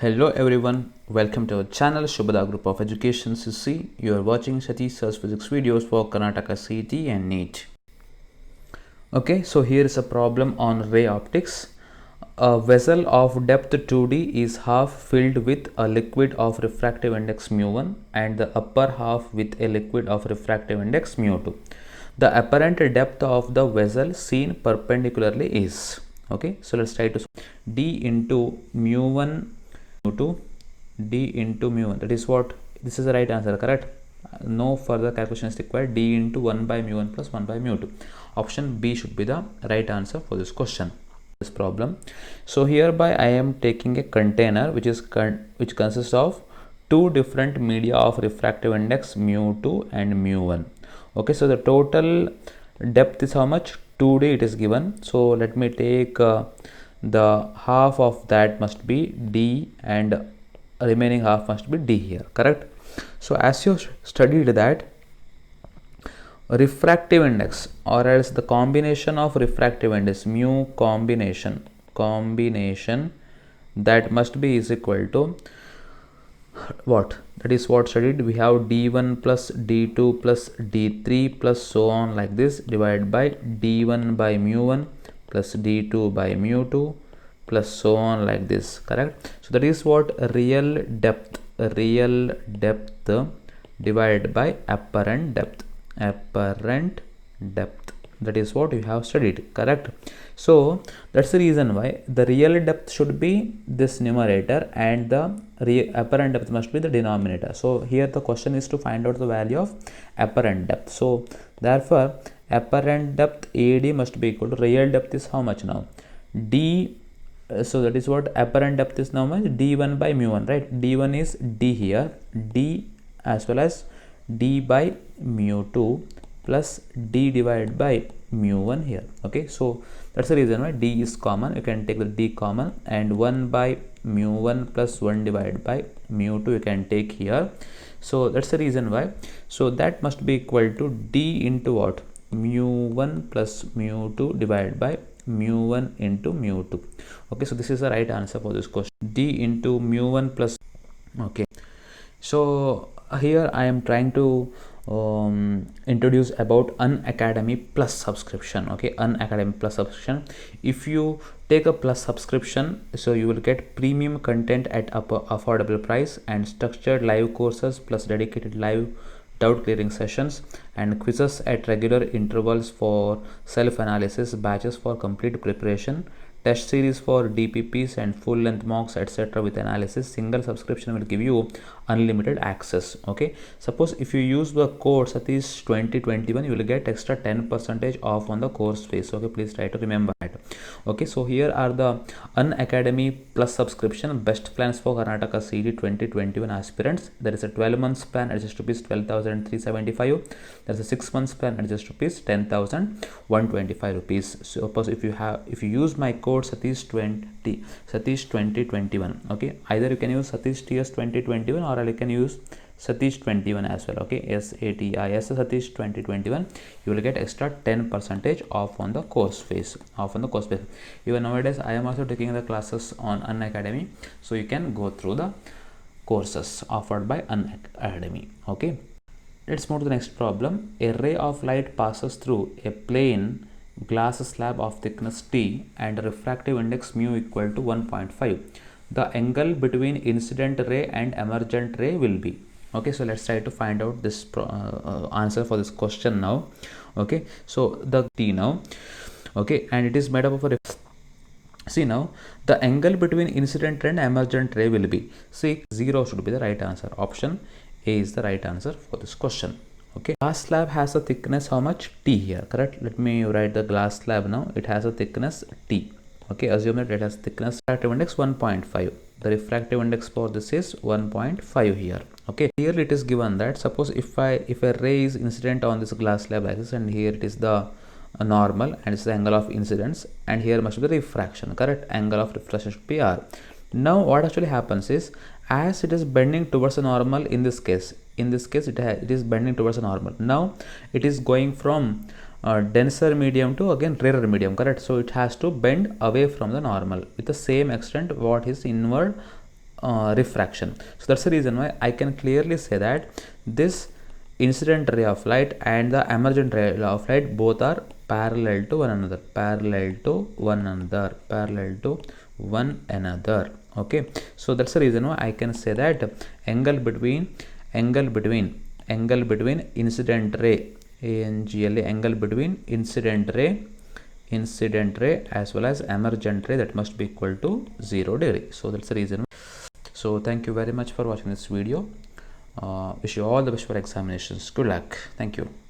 Hello everyone, welcome to our channel Shubhada Group of Education CC. You are watching Satish Sir's physics videos for Karnataka CET and NEET. Okay, so here is a problem on ray optics. A vessel of depth 2D is half filled with a liquid of refractive index mu1 and the upper half with a liquid of refractive index mu2. The apparent depth of the vessel seen perpendicularly is, okay, so let's try to d into mu1 mu2 d into mu1, that is what this is the right answer, correct? No further calculation is required. D into 1 by mu1 plus 1 by mu2. Option B should be the right answer for this question, this problem. So hereby I am taking a container which consists of two different media of refractive index mu2 and mu1. Okay, so the total depth is how much? 2D it is given. So let me take the half of that must be D and remaining half must be D here, correct? So as you studied that refractive index or else the combination of refractive index mu combination that must be is equal to what? That is what studied. We have d1 plus d2 plus d3 plus so on like this divided by d1 by mu1 plus d2 by mu2 plus so on like this, correct? So that is what real depth divided by apparent depth, that is what you have studied, correct? So that's the reason why the real depth should be this numerator and the apparent depth must be the denominator. So here the question is to find out the value of apparent depth. So therefore apparent depth AD must be equal to real depth is how much now? D. So that is what apparent depth is now much? D1 by mu1, right? D1 is D here, D as well as D by mu2 plus D divided by mu1 here. Okay, so that's the reason why D is common. You can take the D common and 1 by mu1 plus 1 divided by mu2 you can take here. So that's the reason why. So that must be equal to D into what? Mu1 plus mu2 divided by mu1 into mu2. Okay, so this is the right answer for this question. D into mu1 plus. Okay, so here I am trying to introduce about Unacademy plus subscription. Okay, Unacademy plus subscription. If you take a plus subscription, so you will get premium content at affordable price and structured live courses plus dedicated live doubt clearing sessions and quizzes at regular intervals for self-analysis, batches for complete preparation, test series for DPPs and full-length mocks, etc. with analysis. Single subscription will give you unlimited access. Okay, suppose if you use the code Satish 2021, you will get extra 10% off on the course fees. Okay, please try to remember that. Okay, so here are the Unacademy plus subscription best plans for Karnataka CET 2021 aspirants. There is a 12 months plan at just rupees 12,375. There is a 6 months plan at just rupees 10,125 rupees. So suppose if you use my code Satish 2021, okay, either you can use Satish TS 2021 or you can use Satish 21 as well. Okay, SATIS Satish 2021, you will get extra 10% off on the course fees. Even nowadays I am also taking the classes on Unacademy, so you can go through the courses offered by Unacademy. Okay, let's move to the next problem. A ray of light passes through a plane glass slab of thickness T and a refractive index mu equal to 1.5. The angle between incident ray and emergent ray will be. Okay, so let's try to find out this answer for this question now. Okay, so the T now, okay, and it is made up of a see now the angle between incident ray and emergent ray will be, see, 0 should be the right answer. Option A is the right answer for this question. Okay, glass slab has a thickness how much? T here, correct? Let me write the glass slab now. It has a thickness T. Okay, assume that it has thickness, refractive index 1.5. The refractive index for this is 1.5 here. Okay, here it is given that suppose if a ray is incident on this glass slab like this, and here it is the normal and it's the angle of incidence, and here must be the refraction, correct? Angle of refraction should be R. Now what actually happens is, as it is bending towards the normal in this case it is bending towards the normal. Now it is going from denser medium to again rarer medium, correct? So it has to bend away from the normal with the same extent what is inward refraction. So that's the reason why I can clearly say that this incident ray of light and the emergent ray of light both are parallel to one another, parallel to one another, parallel to one another. Okay, so that's the reason why I can say that angle between incident ray, angle between incident ray as well as emergent ray, that must be equal to 0 degree. So that's the reason. So thank you very much for watching this video. Wish you all the best for examinations. Good luck. Thank you.